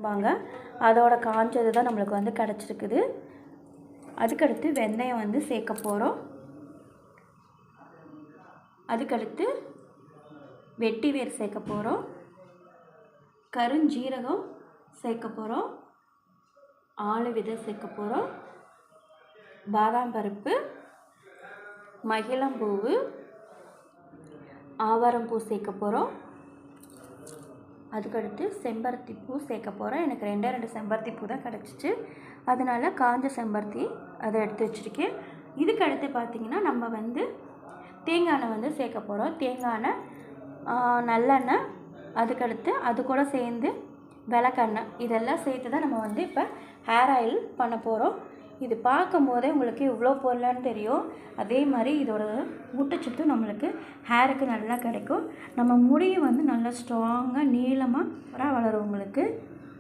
வாங்க அதோட காஞ்சது தான் நம்மளுக்கு வந்து கிடச்சிருக்குது. அதுக்கடுத்து வெந்தயம் வந்து சேர்க்க போகிறோம். அதுக்கடுத்து வெட்டி வேர் சேர்க்க போகிறோம். கருஞ்சீரகம் சேர்க்க போகிறோம். ஆளு விதை சேர்க்க போகிறோம். பாதாம் பருப்பு, மகிழம்பூவு, ஆவாரம்பூ சேர்க்க போகிறோம். அதுக்கடுத்து செம்பருத்தி பூ சேர்க்க போகிறோம். எனக்கு 2 செம்பருத்தி பூ தான் கிடச்சிச்சு, அதனால் காஞ்ச செம்பருத்தி அதை எடுத்து வச்சுருக்கேன். இதுக்கு அடுத்து பார்த்திங்கன்னா நம்ம வந்து தேங்காய் எண்ணெய் வந்து சேர்க்க போகிறோம். தேங்காய் எண்ணெய், நல்லெண்ணெய், அதுக்கடுத்து அது கூட சேர்ந்து விளக்கெண்ணெய், இதெல்லாம் சேர்த்து தான் நம்ம வந்து இப்போ ஹேர் ஆயில் பண்ண போகிறோம். இது பார்க்கும் போதே உங்களுக்கு இவ்வளோ பொருளான்னு தெரியும். அதே மாதிரி இதோட ஊட்டச்சத்தும் நம்மளுக்கு ஹேருக்கு நல்லா கிடைக்கும். நம்ம முடியும் வந்து நல்லா ஸ்ட்ராங்காக நீளமாக வளரும் உங்களுக்கு.